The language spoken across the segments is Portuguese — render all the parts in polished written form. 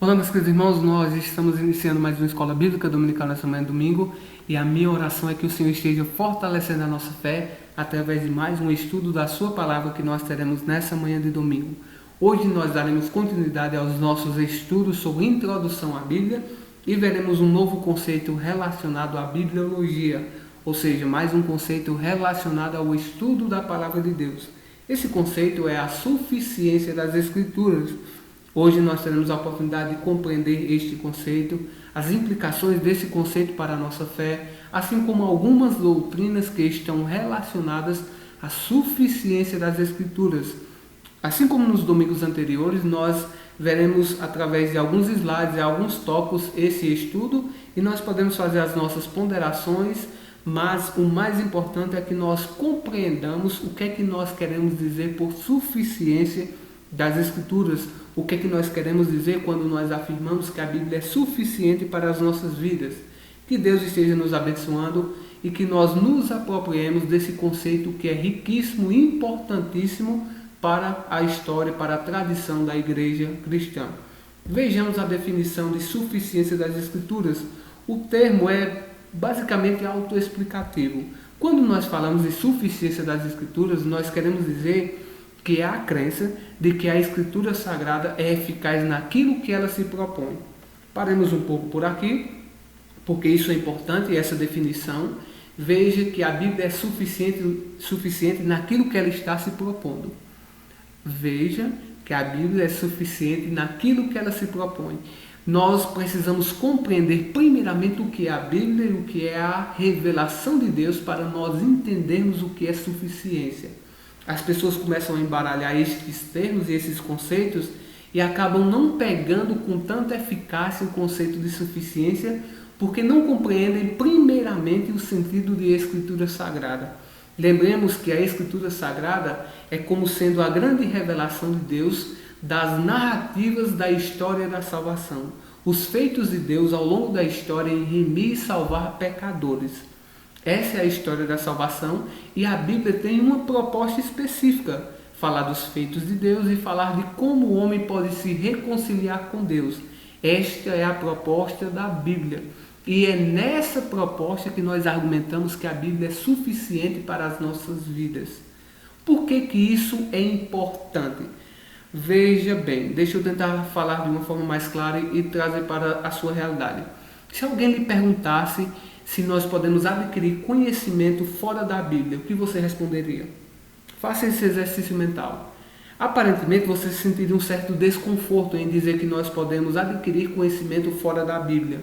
Olá, meus queridos irmãos, nós estamos iniciando mais uma Escola Bíblica Dominical nessa manhã de domingo e a minha oração é que o Senhor esteja fortalecendo a nossa fé através de mais um estudo da Sua Palavra que nós teremos nessa manhã de domingo. Hoje nós daremos continuidade aos nossos estudos sobre introdução à Bíblia e veremos um novo conceito relacionado à bibliologia, ou seja, mais um conceito relacionado ao estudo da Palavra de Deus. Esse conceito é a suficiência das Escrituras. Hoje nós teremos a oportunidade de compreender este conceito, as implicações desse conceito para a nossa fé, assim como algumas doutrinas que estão relacionadas à suficiência das Escrituras. Assim como nos domingos anteriores, nós veremos através de alguns slides e alguns tópicos esse estudo e nós podemos fazer as nossas ponderações, mas o mais importante é que nós compreendamos o que é que nós queremos dizer por suficiência das Escrituras, o que é que nós queremos dizer quando nós afirmamos que a Bíblia é suficiente para as nossas vidas. Que Deus esteja nos abençoando e que nós nos apropriemos desse conceito que é riquíssimo e importantíssimo para a história, para a tradição da igreja cristã. Vejamos a definição de suficiência das Escrituras. O termo é basicamente autoexplicativo. Quando nós falamos de suficiência das Escrituras, nós queremos dizer que é a crença de que a Escritura Sagrada é eficaz naquilo que ela se propõe. Paremos um pouco por aqui, porque isso é importante, essa definição. Veja que a Bíblia é suficiente naquilo que ela está se propondo. Veja que a Bíblia é suficiente naquilo que ela se propõe. Nós precisamos compreender primeiramente o que é a Bíblia e o que é a revelação de Deus para nós entendermos o que é suficiência. As pessoas começam a embaralhar estes termos e esses conceitos e acabam não pegando com tanta eficácia o conceito de suficiência porque não compreendem primeiramente o sentido de Escritura Sagrada. Lembremos que a Escritura Sagrada é como sendo a grande revelação de Deus das narrativas da história da salvação, os feitos de Deus ao longo da história em remir e salvar pecadores. Essa é a história da salvação e a Bíblia tem uma proposta específica, falar dos feitos de Deus e falar de como o homem pode se reconciliar com Deus. Esta é a proposta da Bíblia e é nessa proposta que nós argumentamos que a Bíblia é suficiente para as nossas vidas. Por que que isso é importante? Veja bem, deixa eu tentar falar de uma forma mais clara e trazer para a sua realidade. Se alguém lhe perguntasse se nós podemos adquirir conhecimento fora da Bíblia, o que você responderia? Faça esse exercício mental. Aparentemente você sentiria um certo desconforto em dizer que nós podemos adquirir conhecimento fora da Bíblia.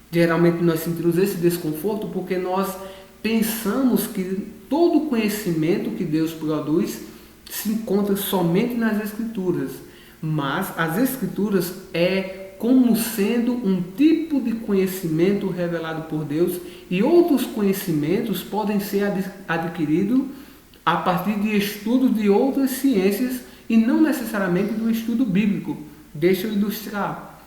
Geralmente nós sentimos esse desconforto porque nós pensamos que todo o conhecimento que Deus produz se encontra somente nas Escrituras. Mas as Escrituras é como sendo um tipo de conhecimento revelado por Deus e outros conhecimentos podem ser adquiridos a partir de estudos de outras ciências e não necessariamente do estudo bíblico. Deixa eu ilustrar.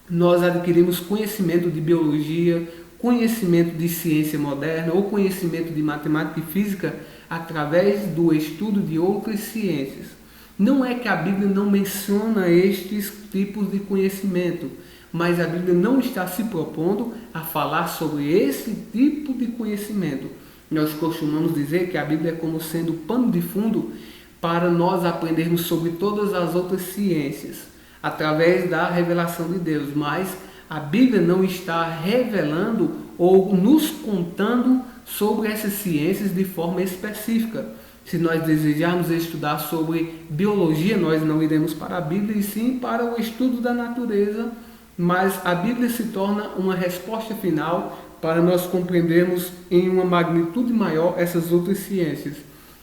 Nós adquirimos conhecimento de biologia, conhecimento de ciência moderna ou conhecimento de matemática e física através do estudo de outras ciências. Não é que a Bíblia não menciona estes tipos de conhecimento, mas a Bíblia não está se propondo a falar sobre esse tipo de conhecimento. Nós costumamos dizer que a Bíblia é como sendo pano de fundo para nós aprendermos sobre todas as outras ciências, através da revelação de Deus, mas a Bíblia não está revelando ou nos contando sobre essas ciências de forma específica. Se nós desejarmos estudar sobre biologia, nós não iremos para a Bíblia e sim para o estudo da natureza, mas a Bíblia se torna uma resposta final para nós compreendermos em uma magnitude maior essas outras ciências.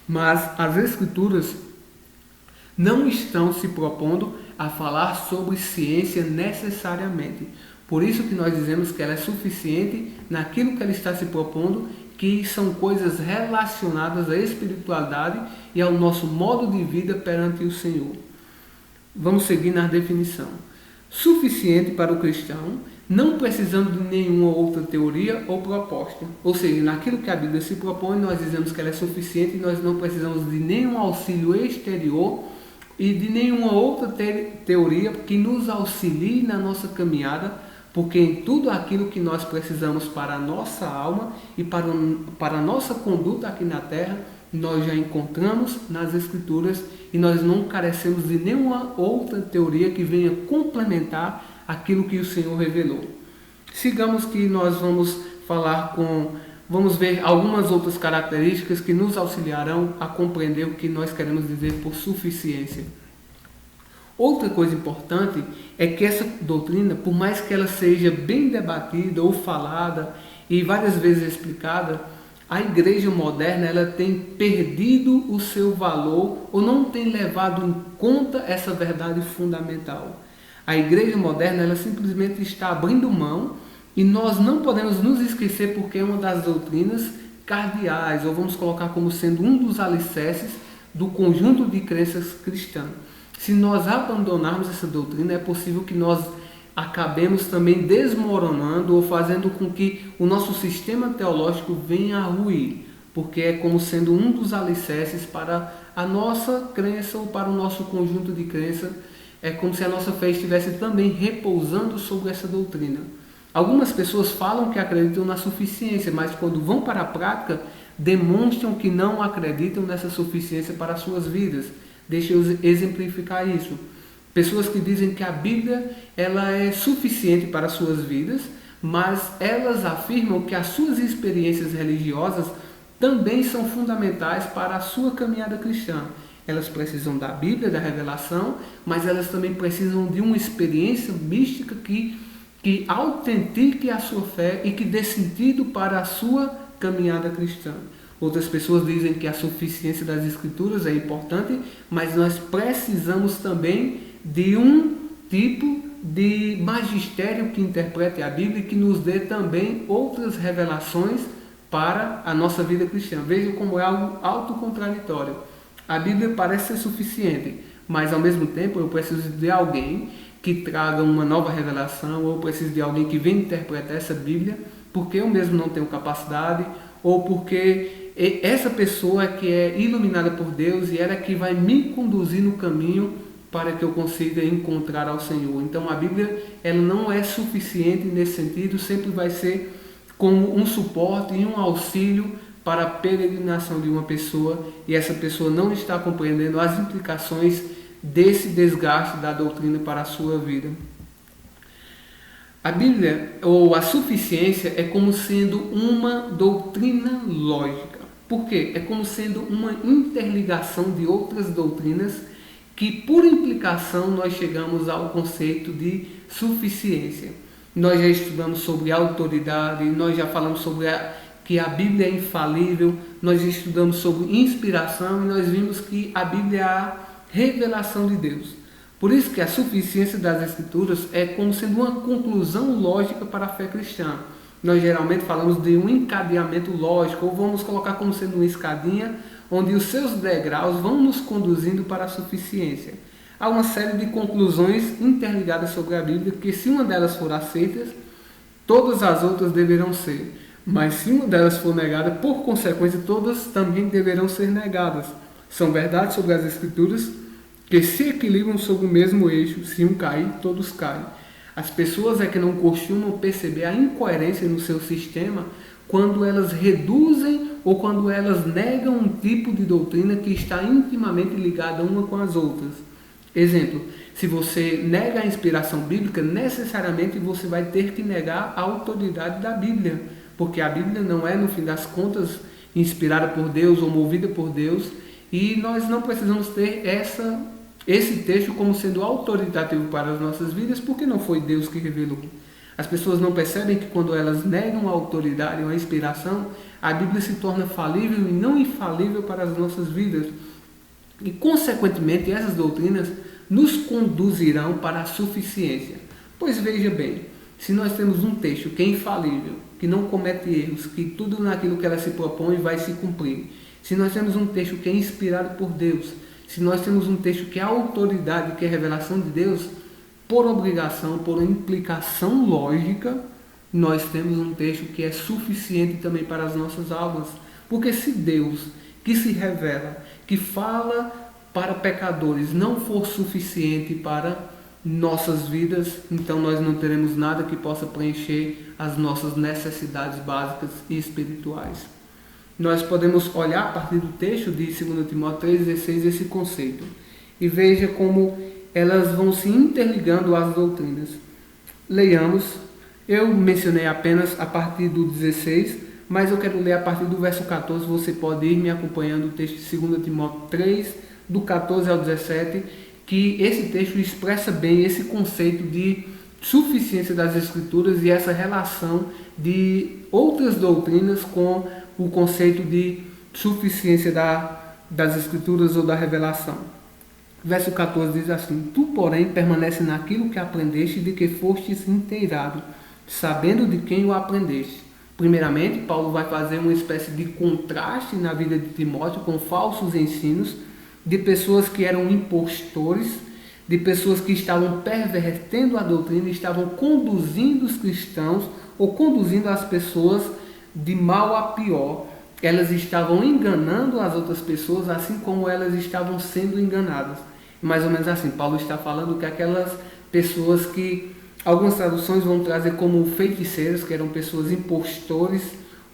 Mas as Escrituras não estão se propondo a falar sobre ciência necessariamente. Por isso que nós dizemos que ela é suficiente naquilo que ela está se propondo, que são coisas relacionadas à espiritualidade e ao nosso modo de vida perante o Senhor. Vamos seguir na definição. Suficiente para o cristão, não precisando de nenhuma outra teoria ou proposta. Ou seja, naquilo que a Bíblia se propõe, nós dizemos que ela é suficiente e nós não precisamos de nenhum auxílio exterior e de nenhuma outra teoria que nos auxilie na nossa caminhada, porque em tudo aquilo que nós precisamos para a nossa alma e para a nossa conduta aqui na terra, nós já encontramos nas Escrituras e nós não carecemos de nenhuma outra teoria que venha complementar aquilo que o Senhor revelou. Sigamos que nós vamos ver algumas outras características que nos auxiliarão a compreender o que nós queremos dizer por suficiência. Outra coisa importante é que essa doutrina, por mais que ela seja bem debatida ou falada e várias vezes explicada, a igreja moderna ela tem perdido o seu valor ou não tem levado em conta essa verdade fundamental. A igreja moderna ela simplesmente está abrindo mão e nós não podemos nos esquecer porque é uma das doutrinas cardeais, ou vamos colocar como sendo um dos alicerces do conjunto de crenças cristãs. Se nós abandonarmos essa doutrina, é possível que nós acabemos também desmoronando ou fazendo com que o nosso sistema teológico venha a ruir, porque é como sendo um dos alicerces para a nossa crença ou para o nosso conjunto de crença. É como se a nossa fé estivesse também repousando sobre essa doutrina. Algumas pessoas falam que acreditam na suficiência, mas quando vão para a prática, demonstram que não acreditam nessa suficiência para as suas vidas. Deixa eu exemplificar isso. Pessoas que dizem que a Bíblia ela é suficiente para as suas vidas, mas elas afirmam que as suas experiências religiosas também são fundamentais para a sua caminhada cristã. Elas precisam da Bíblia, da revelação, mas elas também precisam de uma experiência mística que autentique a sua fé e que dê sentido para a sua caminhada cristã. Outras pessoas dizem que a suficiência das Escrituras é importante, mas nós precisamos também de um tipo de magistério que interprete a Bíblia e que nos dê também outras revelações para a nossa vida cristã. Veja como é algo autocontraditório. A Bíblia parece ser suficiente, mas ao mesmo tempo eu preciso de alguém que traga uma nova revelação, ou preciso de alguém que venha interpretar essa Bíblia, porque eu mesmo não tenho capacidade, ou porque essa pessoa que é iluminada por Deus e ela é que vai me conduzir no caminho para que eu consiga encontrar ao Senhor. Então a Bíblia ela não é suficiente nesse sentido, sempre vai ser como um suporte e um auxílio para a peregrinação de uma pessoa, e essa pessoa não está compreendendo as implicações desse desgaste da doutrina para a sua vida. A Bíblia, ou a suficiência, é como sendo uma doutrina lógica. Por quê? É como sendo uma interligação de outras doutrinas que, por implicação, nós chegamos ao conceito de suficiência. Nós já estudamos sobre autoridade, nós já falamos sobre que a Bíblia é infalível, nós já estudamos sobre inspiração e nós vimos que a Bíblia é a revelação de Deus. Por isso que a suficiência das Escrituras é como sendo uma conclusão lógica para a fé cristã. Nós geralmente falamos de um encadeamento lógico, ou vamos colocar como sendo uma escadinha, onde os seus degraus vão nos conduzindo para a suficiência. Há uma série de conclusões interligadas sobre a Bíblia, que se uma delas for aceita, todas as outras deverão ser. Mas se uma delas for negada, por consequência, todas também deverão ser negadas. São verdades sobre as Escrituras que se equilibram sobre o mesmo eixo. Se um cair, todos caem. As pessoas é que não costumam perceber a incoerência no seu sistema quando elas reduzem ou quando elas negam um tipo de doutrina que está intimamente ligada uma com as outras. Exemplo, se você nega a inspiração bíblica, necessariamente você vai ter que negar a autoridade da Bíblia, porque a Bíblia não é, no fim das contas, inspirada por Deus ou movida por Deus, e nós não precisamos ter esse texto como sendo autoritativo para as nossas vidas, porque não foi Deus que revelou. As pessoas não percebem que quando elas negam a autoridade ou a inspiração, a Bíblia se torna falível e não infalível para as nossas vidas. E, consequentemente, essas doutrinas nos conduzirão para a suficiência. Pois veja bem, se nós temos um texto que é infalível, que não comete erros, que tudo naquilo que ela se propõe vai se cumprir, se nós temos um texto que é inspirado por Deus, se nós temos um texto que é autoridade, que é revelação de Deus, por obrigação, por implicação lógica, nós temos um texto que é suficiente também para as nossas almas. Porque se Deus, que se revela, que fala para pecadores não for suficiente para nossas vidas, então nós não teremos nada que possa preencher as nossas necessidades básicas e espirituais. Nós podemos olhar a partir do texto de 2 Timóteo 3,16 esse conceito e veja como elas vão se interligando às doutrinas. Leiamos, eu mencionei apenas a partir do 16, mas eu quero ler a partir do verso 14, você pode ir me acompanhando o texto de 2 Timóteo 3, do 14 ao 17, que esse texto expressa bem esse conceito de suficiência das Escrituras e essa relação de outras doutrinas com o conceito de suficiência das Escrituras ou da revelação. Verso 14 diz assim: Tu, porém, permanece naquilo que aprendeste e de que fostes inteirado, sabendo de quem o aprendeste. Primeiramente, Paulo vai fazer uma espécie de contraste na vida de Timóteo com falsos ensinos, de pessoas que eram impostores, de pessoas que estavam pervertendo a doutrina, estavam conduzindo os cristãos ou conduzindo as pessoas de mal a pior. Elas estavam enganando as outras pessoas, assim como elas estavam sendo enganadas. Mais ou menos assim, Paulo está falando que aquelas pessoas que algumas traduções vão trazer como feiticeiros, que eram pessoas impostores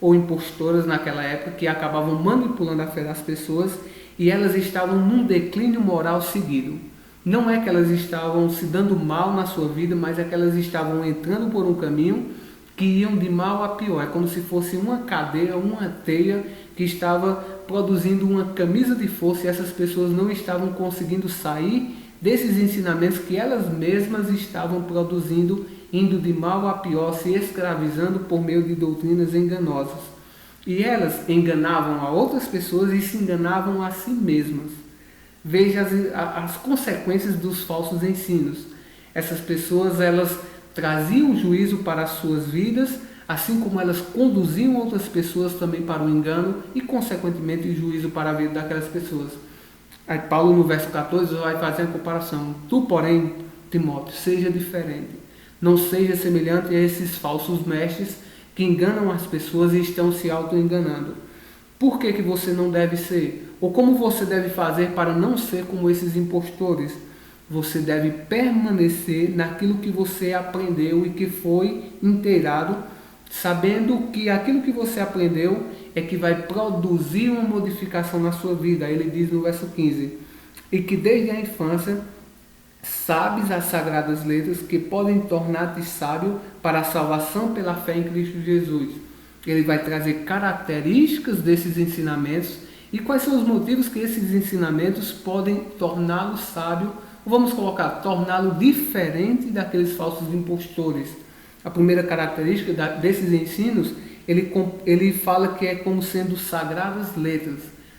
ou impostoras naquela época, que acabavam manipulando a fé das pessoas, e elas estavam num declínio moral seguido. Não é que elas estavam se dando mal na sua vida, mas é que elas estavam entrando por um caminho que iam de mal a pior. É como se fosse uma cadeia, uma teia que estava produzindo uma camisa de força, e essas pessoas não estavam conseguindo sair desses ensinamentos que elas mesmas estavam produzindo, indo de mal a pior, se escravizando por meio de doutrinas enganosas. E elas enganavam a outras pessoas e se enganavam a si mesmas. Veja as consequências dos falsos ensinos. Essas pessoas, elas traziam juízo para as suas vidas, assim como elas conduziam outras pessoas também para o engano e, consequentemente, juízo para a vida daquelas pessoas. Aí Paulo, no verso 14, vai fazer a comparação. Tu, porém, Timóteo, seja diferente. Não seja semelhante a esses falsos mestres que enganam as pessoas e estão se auto-enganando. Por que você não deve ser? Ou como você deve fazer para não ser como esses impostores? Você deve permanecer naquilo que você aprendeu e que foi inteirado, sabendo que aquilo que você aprendeu é que vai produzir uma modificação na sua vida. Ele diz no verso 15, e que desde a infância sabes as sagradas letras que podem tornar-te sábio para a salvação pela fé em Cristo Jesus. Ele vai trazer características desses ensinamentos e quais são os motivos que esses ensinamentos podem torná-lo sábio, ou vamos colocar, torná-lo diferente daqueles falsos impostores. A primeira característica desses ensinos, ele fala que é como sendo sagradas letras.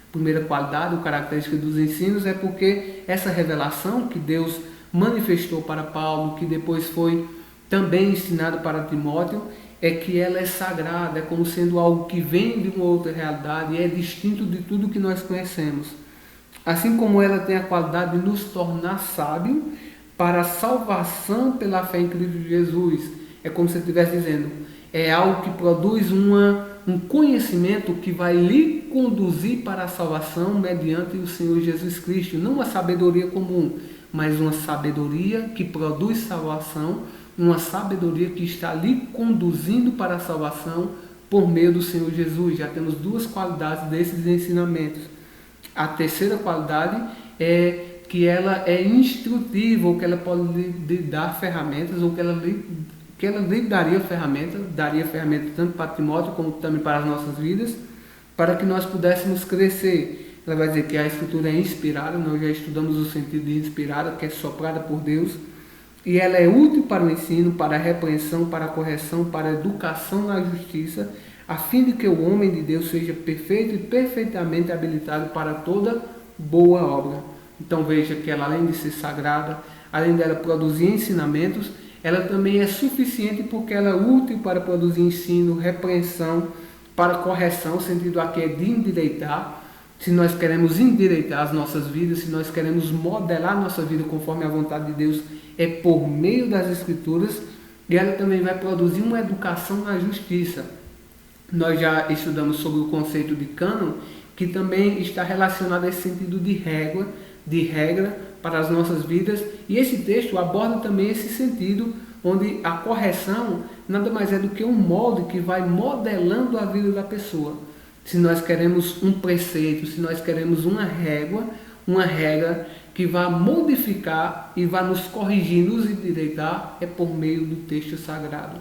A primeira qualidade ou característica dos ensinos é porque essa revelação que Deus manifestou para Paulo, que depois foi também ensinado para Timóteo, é que ela é sagrada, é como sendo algo que vem de uma outra realidade e é distinto de tudo que nós conhecemos. Assim como ela tem a qualidade de nos tornar sábios para a salvação pela fé em Cristo Jesus. É como se eu estivesse dizendo, é algo que produz um conhecimento que vai lhe conduzir para a salvação mediante o Senhor Jesus Cristo. Não uma sabedoria comum, mas uma sabedoria que produz salvação, uma sabedoria que está lhe conduzindo para a salvação por meio do Senhor Jesus. Já temos duas qualidades desses ensinamentos. A terceira qualidade é que ela é instrutiva, ou que ela pode lhe dar ferramentas, ou que ela lhe daria ferramentas tanto para Timóteo como também para as nossas vidas, para que nós pudéssemos crescer. Ela vai dizer que a Escritura é inspirada, nós já estudamos o sentido de inspirada, que é soprada por Deus, e ela é útil para o ensino, para a repreensão, para a correção, para a educação na justiça, a fim de que o homem de Deus seja perfeito e perfeitamente habilitado para toda boa obra. Então veja que ela, além de ser sagrada, além dela produzir ensinamentos, ela também é suficiente porque ela é útil para produzir ensino, repreensão, para correção, o sentido aqui é de endireitar. Se nós queremos endireitar as nossas vidas, se nós queremos modelar a nossa vida conforme a vontade de Deus, é por meio das Escrituras. E ela também vai produzir uma educação na justiça. Nós já estudamos sobre o conceito de cânon, que também está relacionado a esse sentido de régua, de regra para as nossas vidas, e esse texto aborda também esse sentido, onde a correção nada mais é do que um molde que vai modelando a vida da pessoa. Se nós queremos um preceito, se nós queremos uma regra que vai modificar e vai nos corrigir, nos endireitar, é por meio do texto sagrado.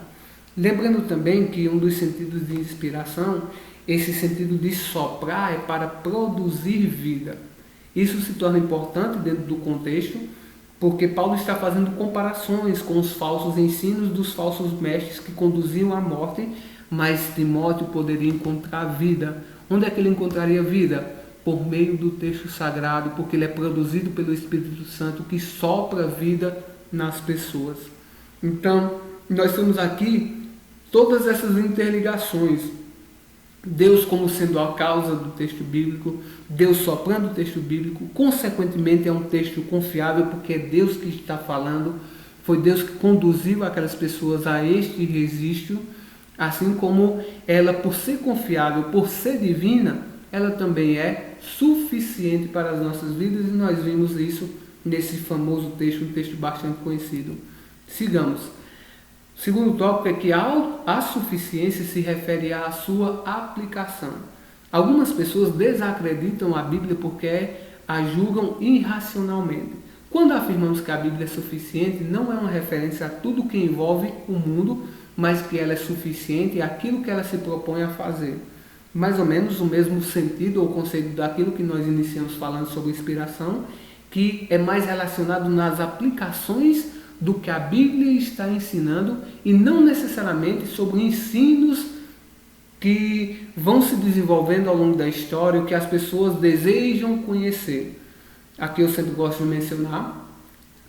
Lembrando também que um dos sentidos de inspiração, esse sentido de soprar, é para produzir vida. Isso se torna importante dentro do contexto, porque Paulo está fazendo comparações com os falsos ensinos dos falsos mestres que conduziam à morte, mas Timóteo poderia encontrar vida. Onde é que ele encontraria vida? Por meio do texto sagrado, porque ele é produzido pelo Espírito Santo que sopra vida nas pessoas. Então, nós temos aqui todas essas interligações. Deus como sendo a causa do texto bíblico, Deus soprando o texto bíblico, consequentemente é um texto confiável, porque é Deus que está falando, foi Deus que conduziu aquelas pessoas a este registro, assim como ela, por ser confiável, por ser divina, ela também é suficiente para as nossas vidas, e nós vimos isso nesse famoso texto, um texto bastante conhecido. Sigamos. O segundo tópico é que a suficiência se refere à sua aplicação. Algumas pessoas desacreditam a Bíblia porque a julgam irracionalmente. Quando afirmamos que a Bíblia é suficiente, não é uma referência a tudo que envolve o mundo, mas que ela é suficiente àquilo que ela se propõe a fazer. Mais ou menos o mesmo sentido ou conceito daquilo que nós iniciamos falando sobre inspiração, que é mais relacionado nas aplicações do que a Bíblia está ensinando e não necessariamente sobre ensinos que vão se desenvolvendo ao longo da história, o que as pessoas desejam conhecer. Aqui eu sempre gosto de mencionar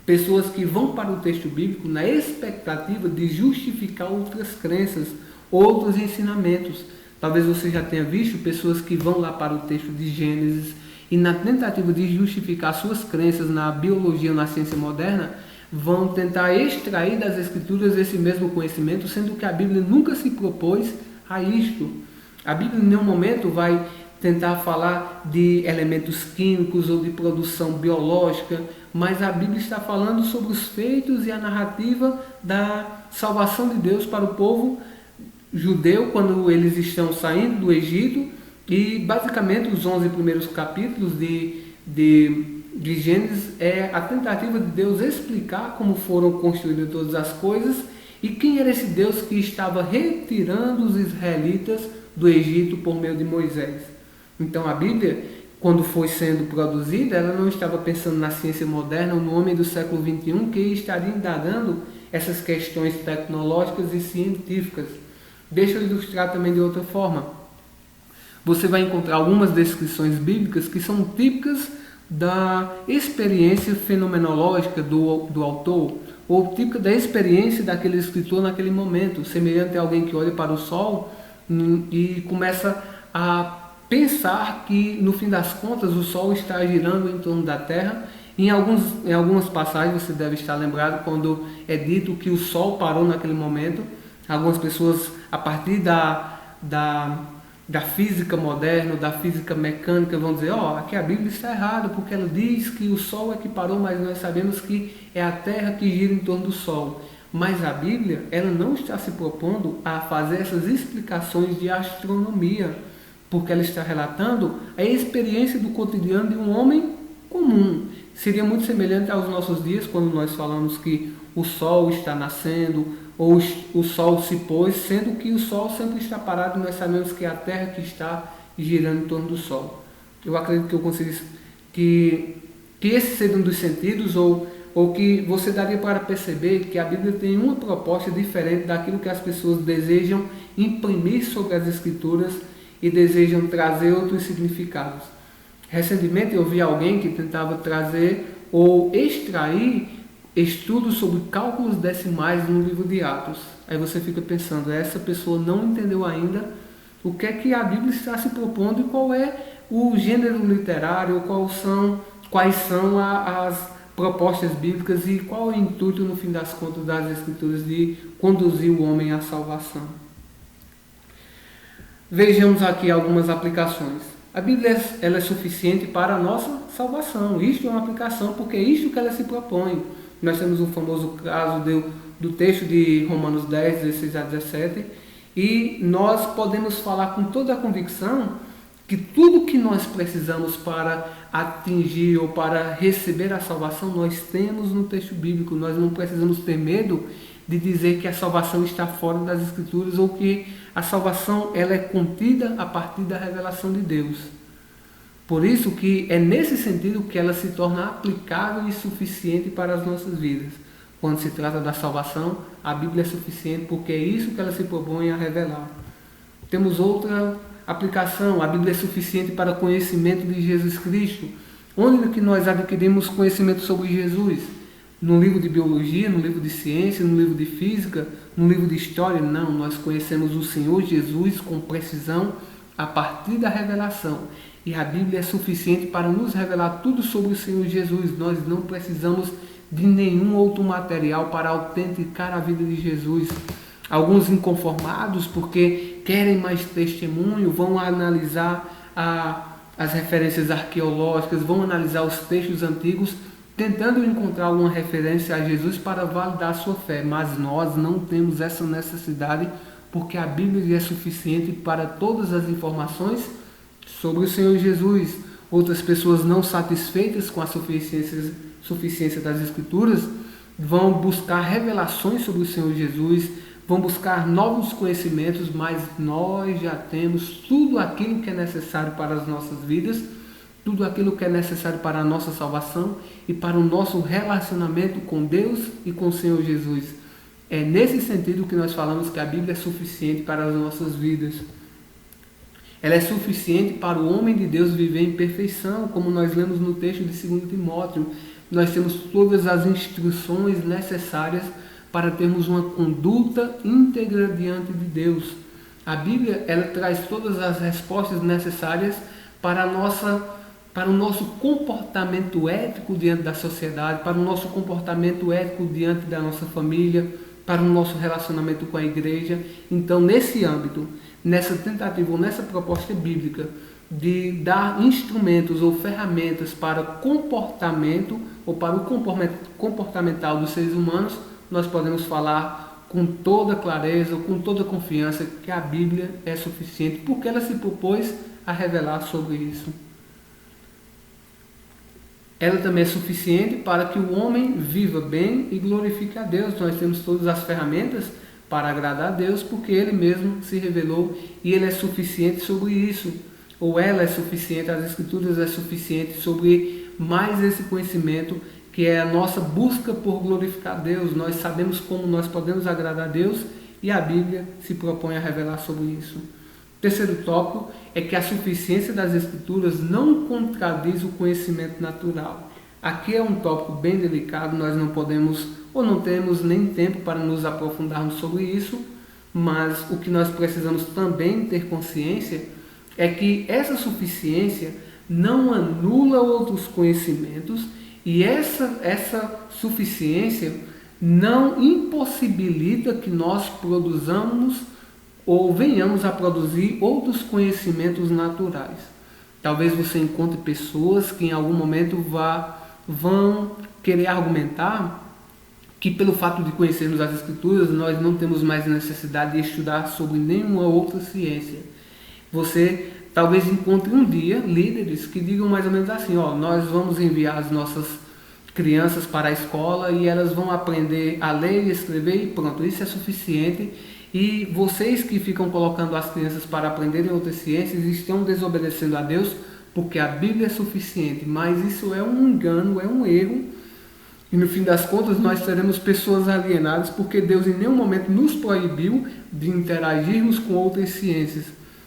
pessoas que vão para o texto bíblico na expectativa de justificar outras crenças, outros ensinamentos. Talvez você já tenha visto pessoas que vão lá para o texto de Gênesis e na tentativa de justificar suas crenças na biologia ou na ciência moderna, vão tentar extrair das escrituras esse mesmo conhecimento, sendo que a Bíblia nunca se propôs a isto. A Bíblia em nenhum momento vai tentar falar de elementos químicos ou de produção biológica, mas a Bíblia está falando sobre os feitos e a narrativa da salvação de Deus para o povo judeu quando eles estão saindo do Egito, e basicamente os 11 primeiros capítulos de Gênesis é a tentativa de Deus explicar como foram construídas todas as coisas e quem era esse Deus que estava retirando os israelitas do Egito por meio de Moisés. Então a Bíblia, quando foi sendo produzida, ela não estava pensando na ciência moderna ou no homem do século XXI que estaria indagando essas questões tecnológicas e científicas. Deixa eu ilustrar também de outra forma. Você vai encontrar algumas descrições bíblicas que são típicas da experiência fenomenológica do autor, ou típica da experiência daquele escritor naquele momento, semelhante a alguém que olha para o sol e começa a pensar que, no fim das contas, o sol está girando em torno da Terra. Em algumas passagens você deve estar lembrado quando é dito que o sol parou naquele momento. Algumas pessoas, a partir da física moderna, da física mecânica, vão dizer, aqui a Bíblia está errada, porque ela diz que o Sol é que parou, mas nós sabemos que é a Terra que gira em torno do Sol. Mas a Bíblia, ela não está se propondo a fazer essas explicações de astronomia, porque ela está relatando a experiência do cotidiano de um homem comum. Seria muito semelhante aos nossos dias, quando nós falamos que o Sol está nascendo, ou o Sol se pôs, sendo que o Sol sempre está parado e nós sabemos que é a Terra que está girando em torno do Sol. Eu acredito que eu consegui que esse seja um dos sentidos, ou que você daria para perceber que a Bíblia tem uma proposta diferente daquilo que as pessoas desejam imprimir sobre as Escrituras e desejam trazer outros significados. Recentemente eu vi alguém que tentava trazer ou extrair estudos sobre cálculos decimais no livro de Atos. Aí você fica pensando, essa pessoa não entendeu ainda o que é que a Bíblia está se propondo e qual é o gênero literário, quais são as propostas bíblicas e qual é o intuito, no fim das contas, das Escrituras de conduzir o homem à salvação. Vejamos aqui algumas aplicações. A Bíblia ela é suficiente para a nossa salvação. Isto é uma aplicação, porque é isto que ela se propõe. Nós temos o famoso caso do texto de Romanos 10, 16 a 17, e nós podemos falar com toda a convicção que tudo que nós precisamos para atingir ou para receber a salvação, nós temos no texto bíblico. Nós não precisamos ter medo de dizer que a salvação está fora das Escrituras ou que a salvação ela é contida a partir da revelação de Deus. Por isso que é nesse sentido que ela se torna aplicável e suficiente para as nossas vidas. Quando se trata da salvação, a Bíblia é suficiente porque é isso que ela se propõe a revelar. Temos outra aplicação, a Bíblia é suficiente para conhecimento de Jesus Cristo. Onde que nós adquirimos conhecimento sobre Jesus? No livro de biologia, no livro de ciência, no livro de física, no livro de história? Não, nós conhecemos o Senhor Jesus com precisão a partir da revelação. E a Bíblia é suficiente para nos revelar tudo sobre o Senhor Jesus. Nós não precisamos de nenhum outro material para autenticar a vida de Jesus. Alguns inconformados porque querem mais testemunho, vão analisar as referências arqueológicas, vão analisar os textos antigos, tentando encontrar alguma referência a Jesus para validar a sua fé. Mas nós não temos essa necessidade, porque a Bíblia é suficiente para todas as informações sobre o Senhor Jesus. Outras pessoas não satisfeitas com a suficiência das Escrituras vão buscar revelações sobre o Senhor Jesus, vão buscar novos conhecimentos, mas nós já temos tudo aquilo que é necessário para as nossas vidas, tudo aquilo que é necessário para a nossa salvação e para o nosso relacionamento com Deus e com o Senhor Jesus. É nesse sentido que nós falamos que a Bíblia é suficiente para as nossas vidas. Ela é suficiente para o homem de Deus viver em perfeição, como nós lemos no texto de 2 Timóteo. Nós temos todas as instruções necessárias para termos uma conduta íntegra diante de Deus. A Bíblia ela traz todas as respostas necessárias para o nosso comportamento ético diante da sociedade, para o nosso comportamento ético diante da nossa família, para o nosso relacionamento com a igreja. Então, nesse âmbito, nessa tentativa ou nessa proposta bíblica de dar instrumentos ou ferramentas para comportamento ou para o comportamental dos seres humanos, nós podemos falar com toda clareza, com toda confiança que a Bíblia é suficiente, porque ela se propôs a revelar sobre isso. Ela também é suficiente para que o homem viva bem e glorifique a Deus. Nós temos todas as ferramentas para agradar a Deus, porque Ele mesmo se revelou e Ele é suficiente sobre isso. Ou ela é suficiente, as Escrituras é suficiente sobre mais esse conhecimento, que é a nossa busca por glorificar a Deus. Nós sabemos como nós podemos agradar a Deus e a Bíblia se propõe a revelar sobre isso. O terceiro tópico é que a suficiência das Escrituras não contradiz o conhecimento natural. Aqui é um tópico bem delicado, nós não podemos ou não temos nem tempo para nos aprofundarmos sobre isso, mas o que nós precisamos também ter consciência é que essa suficiência não anula outros conhecimentos e essa suficiência não impossibilita que nós produzamos ou venhamos a produzir outros conhecimentos naturais. Talvez você encontre pessoas que em algum momento vão querer argumentar que pelo fato de conhecermos as Escrituras, nós não temos mais necessidade de estudar sobre nenhuma outra ciência. Você talvez encontre um dia líderes que digam mais ou menos assim, nós vamos enviar as nossas crianças para a escola e elas vão aprender a ler e escrever e pronto, isso é suficiente. E vocês que ficam colocando as crianças para aprenderem outras ciências estão desobedecendo a Deus, porque a Bíblia é suficiente. Mas isso é um engano, é um erro. E no fim das contas nós seremos pessoas alienadas, porque Deus em nenhum momento nos proibiu de interagirmos com outras ciências.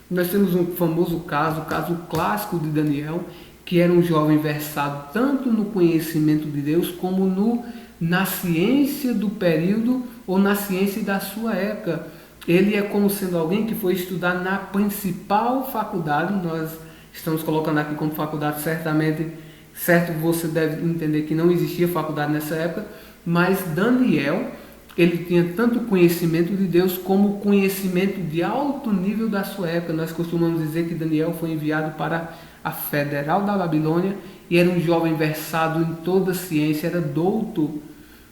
Nós temos um famoso caso, o caso clássico de Daniel, que era um jovem versado tanto no conhecimento de Deus como na ciência do período ou na ciência da sua época. Ele é como sendo alguém que foi estudar na principal faculdade, nós estamos colocando aqui como faculdade, certamente, certo, você deve entender que não existia faculdade nessa época, mas Daniel ele tinha tanto conhecimento de Deus como conhecimento de alto nível da sua época. Nós costumamos dizer que Daniel foi enviado para a Federal da Babilônia e era um jovem versado em toda a ciência, era douto.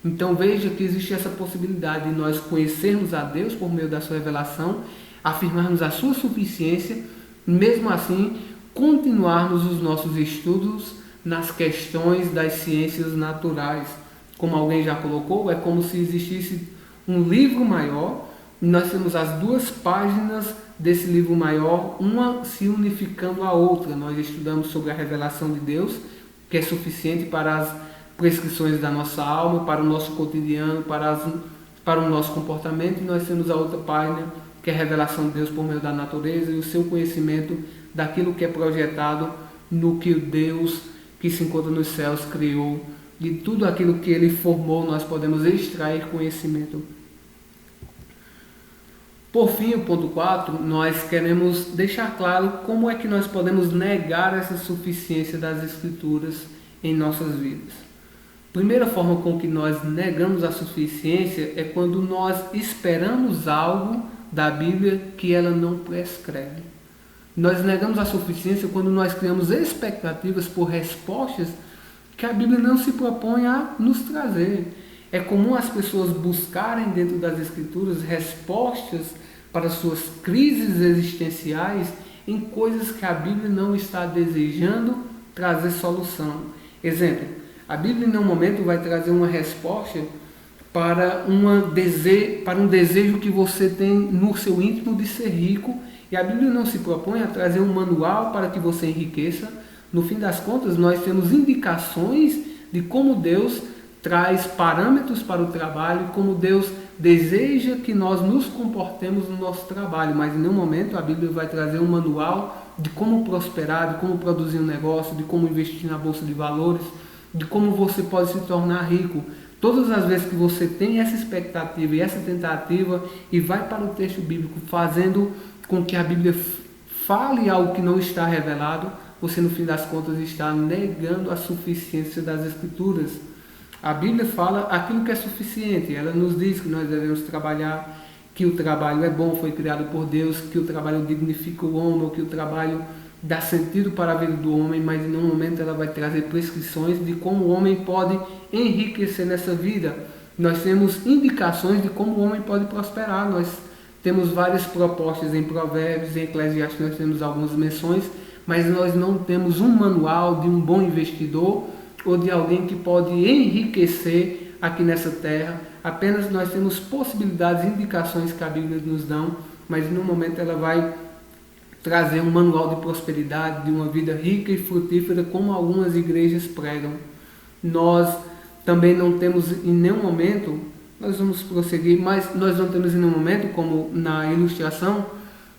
Então veja que existe essa possibilidade de nós conhecermos a Deus por meio da sua revelação, afirmarmos a sua suficiência, e mesmo assim continuarmos os nossos estudos nas questões das ciências naturais. Como alguém já colocou, é como se existisse um livro maior, e nós temos as duas páginas desse livro maior, uma se unificando à outra. Nós estudamos sobre a revelação de Deus, que é suficiente para as prescrições da nossa alma, para o nosso cotidiano, para o nosso comportamento, e nós temos a outra página, que é a revelação de Deus por meio da natureza e o seu conhecimento daquilo que é projetado no que o Deus que se encontra nos céus criou. De tudo aquilo que ele formou, nós podemos extrair conhecimento. Por fim, o ponto 4, nós queremos deixar claro como é que nós podemos negar essa suficiência das Escrituras em nossas vidas. Primeira forma com que nós negamos a suficiência é quando nós esperamos algo da Bíblia que ela não prescreve. Nós negamos a suficiência quando nós criamos expectativas por respostas que a Bíblia não se propõe a nos trazer. É comum as pessoas buscarem dentro das Escrituras respostas para suas crises existenciais em coisas que a Bíblia não está desejando trazer solução. Exemplo, a Bíblia em nenhum momento vai trazer uma resposta para um desejo que você tem no seu íntimo de ser rico, e a Bíblia não se propõe a trazer um manual para que você enriqueça. No fim das contas, nós temos indicações de como Deus traz parâmetros para o trabalho, como Deus deseja que nós nos comportemos no nosso trabalho, mas em nenhum momento a Bíblia vai trazer um manual de como prosperar, de como produzir um negócio, de como investir na bolsa de valores, de como você pode se tornar rico. Todas as vezes que você tem essa expectativa e essa tentativa e vai para o texto bíblico fazendo com que a Bíblia fale algo que não está revelado, você no fim das contas está negando a suficiência das Escrituras. A Bíblia fala aquilo que é suficiente, ela nos diz que nós devemos trabalhar, que o trabalho é bom, foi criado por Deus, que o trabalho dignifica o homem, que o trabalho dá sentido para a vida do homem, mas em nenhum momento ela vai trazer prescrições de como o homem pode enriquecer nessa vida. Nós temos indicações de como o homem pode prosperar, nós temos várias propostas em Provérbios, em Eclesiastes nós temos algumas menções, mas nós não temos um manual de um bom investidor ou de alguém que pode enriquecer aqui nessa terra. Apenas nós temos possibilidades e indicações que a Bíblia nos dá, mas no momento ela vai trazer um manual de prosperidade, de uma vida rica e frutífera, como algumas igrejas pregam. Nós também não temos em nenhum momento, nós vamos prosseguir, mas nós não temos em nenhum momento, como na ilustração,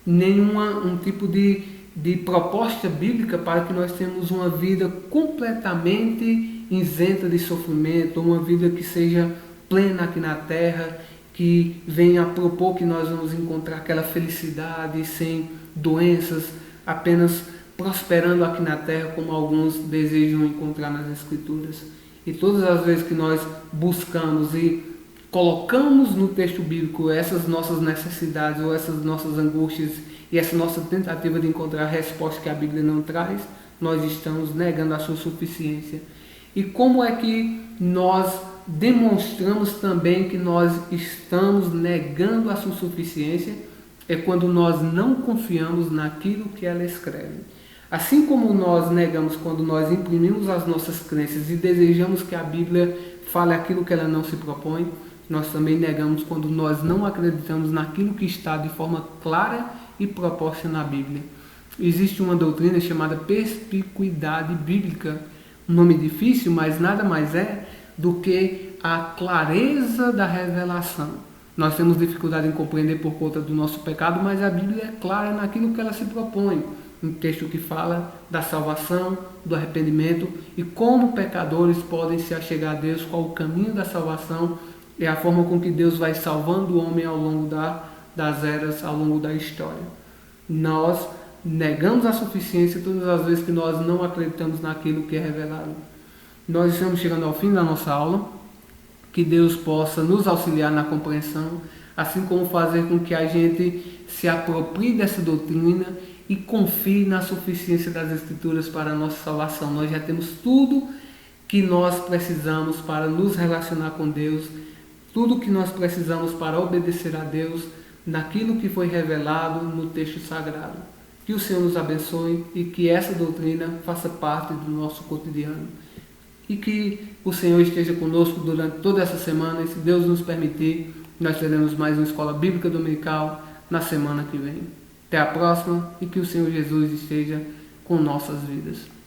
um tipo de proposta bíblica para que nós tenhamos uma vida completamente isenta de sofrimento, uma vida que seja plena aqui na terra, que venha a propor que nós vamos encontrar aquela felicidade sem doenças, apenas prosperando aqui na terra, como alguns desejam encontrar nas Escrituras. E todas as vezes que nós buscamos e colocamos no texto bíblico essas nossas necessidades ou essas nossas angústias e essa nossa tentativa de encontrar a resposta que a Bíblia não traz, nós estamos negando a sua suficiência. E como é que nós demonstramos também que nós estamos negando a sua suficiência? É quando nós não confiamos naquilo que ela escreve. Assim como nós negamos quando nós imprimimos as nossas crenças e desejamos que a Bíblia fale aquilo que ela não se propõe, nós também negamos quando nós não acreditamos naquilo que está de forma clara e proposta na Bíblia. Existe uma doutrina chamada perspicuidade bíblica, um nome difícil, mas nada mais é do que a clareza da revelação. Nós temos dificuldade em compreender por conta do nosso pecado, mas a Bíblia é clara naquilo que ela se propõe. Um texto que fala da salvação, do arrependimento e como pecadores podem se achegar a Deus, qual o caminho da salvação, é a forma com que Deus vai salvando o homem ao longo das eras, ao longo da história. Nós negamos a suficiência todas as vezes que nós não acreditamos naquilo que é revelado. Nós estamos chegando ao fim da nossa aula. Que Deus possa nos auxiliar na compreensão, assim como fazer com que a gente se aproprie dessa doutrina e confie na suficiência das Escrituras para a nossa salvação. Nós já temos tudo que nós precisamos para nos relacionar com Deus, tudo que nós precisamos para obedecer a Deus, naquilo que foi revelado no texto sagrado. Que o Senhor nos abençoe e que essa doutrina faça parte do nosso cotidiano. E que o Senhor esteja conosco durante toda essa semana, e se Deus nos permitir, nós teremos mais uma escola bíblica dominical na semana que vem. Até a próxima, e que o Senhor Jesus esteja com nossas vidas.